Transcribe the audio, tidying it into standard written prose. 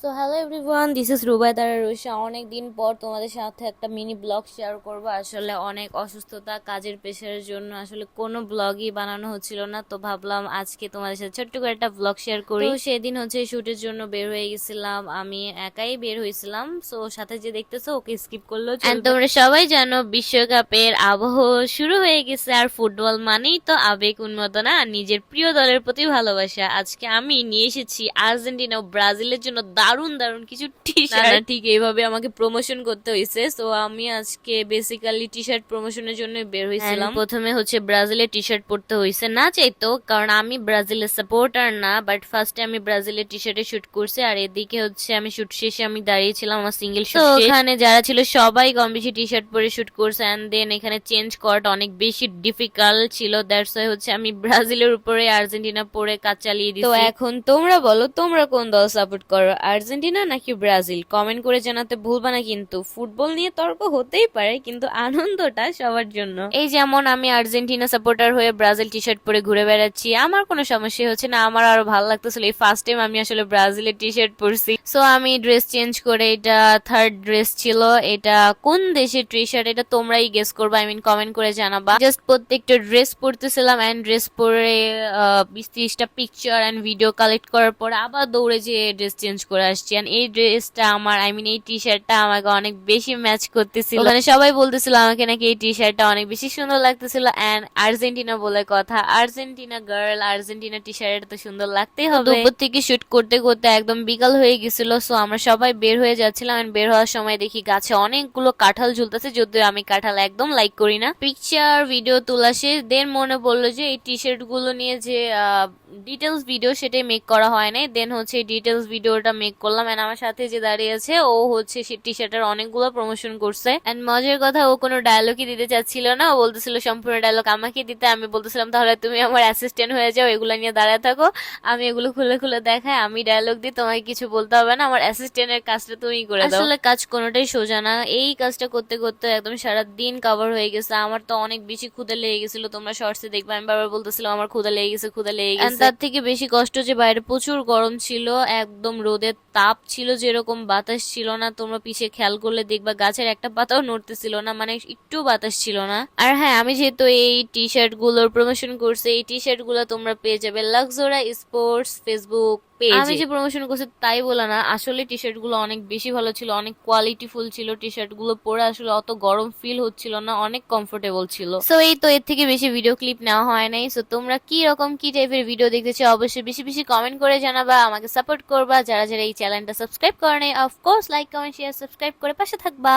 So hello everyone, this is Rubaidara Rusha. অনেক দিন পর তোমাদের সাথে একটা মিনি ব্লগ শেয়ার করব। আসলে অনেক অসুস্থতা, কাজের প্রেশারের জন্য আসলে কোনো ব্লগই বানানো হচ্ছিল না, তো ভাবলাম আজকে তোমাদের সাথে ছোট্ট করে একটা ব্লগ শেয়ার করি। তো সেদিন হচ্ছে শুটের জন্য বের হয়ে গেছিলাম, আমি একাই বের হয়েছিলাম। সো সাথে যে দেখতেছো ওকে স্কিপ করলেও চলবে। তোমরা সবাই জানো বিশ্বকাপের আবহ শুরু হয়ে গেছে, আর ফুটবল মানেই তো আবেগ, উন্মাদনা আর নিজের প্রিয় দলের প্রতি ভালোবাসা। আজকে আমি নিয়ে এসেছি আর্জেন্টিনা ও ব্রাজিলের জন্য দারুণ দারুণ কিছু টি শার্ট। ঠিক এইভাবে আমাকে প্রমোশন করতে হয়েছে। তো আমি আজকে বেসিক্যালি টি শার্ট প্রমোশনের জন্য বের হয়েছিলাম। প্রথমে হচ্ছে ব্রাজিলের টি শার্ট পরতে হয়েছে, না চাইতো, কারণ আমি ব্রাজিলের সাপোর্টার না, বাট ফার্স্টে আমি ব্রাজিলের টি শার্টে শুট করছি, আর এদিকে হচ্ছে আমি শুট শেষে আমি দাঁড়িয়েছিলাম আমার সিঙ্গেল শুট। ওখানে যারা ছিল সবাই কম বেশি টি শার্ট পরে শুট করছে, এন্ড দেন এখানে চেঞ্জ করাটা অনেক বেশি ডিফিকাল্ট ছিল। দ্যাটস ওয়াই হচ্ছে আমি ব্রাজিলের উপরে আর্জেন্টিনা পরে কাজ চালিয়ে দিচ্ছি। তো এখন তোমরা বলো, তোমরা কোন দল সাপোর্ট করো, আর্জেন্টিনা নাকি ব্রাজিল? কমেন্ট করে জানাতে ভুলবা না কিন্তু। ফুটবল নিয়ে তর্ক হতেই পারে, কিন্তু আনন্দটা সবার জন্য। এই যেমন আমি আর্জেন্টিনা সাপোর্টার হয়ে ব্রাজিল টি শার্ট পরে ঘুরে বেড়াচ্ছি, আমার কোনো সমস্যা হচ্ছে না, আমার আরো ভালো লাগতেছিল। এই ফার্স্ট টাইম আমি আসলে ব্রাজিলের টি শার্ট পরছি। সো আমি ড্রেস চেঞ্জ করে, এটা থার্ড ড্রেস ছিল। এটা কোন দেশের টি শার্ট এটা তোমরাই গেস করবা, আই মিন কমেন্ট করে জানাবা। জাস্ট প্রত্যেকটা ড্রেস পরতেছিলাম, এন্ড ড্রেস পরে 20-30টা পিকচার এন্ড ভিডিও কালেক্ট করার পর আবার দৌড়ে যে ড্রেস চেঞ্জ করে আসছি। এন্ড এই ড্রেসটা আমার, আই মিন এই টি শার্টটা আমাকে অনেক বেশি ম্যাচ করতেছিল। ওখানে সবাই বলতেছিল আমাকে নাকি এই টি শার্টটা অনেক বেশি সুন্দর লাগতেছিল। এন্ড আর্জেন্টিনা বলে কথা, Argentina girl, Argentina T shirt তো সুন্দর লাগতেই হবে। দুপুর থেকে শুট করতে করতে একদম বিকাল হয়ে গেছিল। সো আমরা সবাই বের হয়ে যাচ্ছিলাম, এন্ড বের হওয়ার সময় দেখি গাছে অনেকগুলো কাঁঠাল ঝুলতেছে, যদিও আমি কাঁঠাল একদম লাইক করি না। পিকচার ভিডিও তোলা শেষ, দেন মনে পড়লো যে এই টি শার্ট গুলো নিয়ে যে ডিটেলস ভিডিও সেটাই মেক করা হয় নাই। দেন হচ্ছে ডিটেলস ভিডিওটা মেক করলাম, এন্ড আমার সাথে যে দাঁড়িয়ে আছে ও হচ্ছে সে টি শার্টের অনেকগুলো প্রমোশন করছে। এন্ড মজার কথা, ও কোনো ডায়লগই দিতে চাচ্ছিল না, ও বলতেছিল সম্পূর্ণ ডায়লগ আমাকে দিতে। আমি বলতেছিলাম তাহলে তুমি আমার অ্যাসিস্ট্যান্ট হয়ে যাও, এগুলো নিয়ে দাঁড়ায় থাকো, আমি এগুলো খুলে খুলে দেখাই, আমি ডায়লগ দিই, তোমাকে কিছু বলতে হবে না, আমার অ্যাসিস্ট্যান্টের কাজটা তুমি করে দাও। আসলে কাজ কোনোটাই সোজা না, এই কাজটা করতে করতে একদম সারা দিন কভার হয়ে গেছে। আমার তো অনেক বেশি ক্ষুধা লেগে গেছিল, তোমরা শর্টসে দেখবে আমি বারবার বলতেছিলাম আমার ক্ষুধা লেগে গেছে, ক্ষুধা লেগে গেছে। তার থেকে বেশি কষ্ট যে বাইরে প্রচুর গরম ছিল, একদম রোদের তাপ ছিল, যেরকম বাতাস ছিল না। তোমরা পিছে খেয়াল করলে দেখবা গাছের একটা পাতাও নড়তেছিল না, মানে একটু বাতাস ছিল না। আর হ্যাঁ, আমি যেহেতু এই টি শার্ট গুলোর প্রমোশন করছি, এই টি শার্ট গুলো তোমরা পেয়ে যাবে লাক্সোরা স্পোর্টস ফেসবুক পেজে। আমি যে প্রমোশন করছি তাই বলা না, আসলে টি শার্ট গুলো অনেক বেশি ভালো ছিল, অনেক কোয়ালিটিফুল ছিল। টি শার্ট গুলো পরে আসলে অত গরম ফিল হচ্ছিল না, অনেক কমফোর্টেবল ছিল। সো এই তো, এর থেকে বেশি ভিডিও ক্লিপ নেওয়া হয় নাই। সো তোমরা কি রকম কি টাইপের ভিডিও দেখতে চাও অবশ্যই বেশি বেশি কমেন্ট করে জানাবা, আমাকে সাপোর্ট করবা। যারা যারা এই চ্যানেলটা সাবস্ক্রাইব করে নাই, of course like comment share subscribe করে পাশে থাকবা।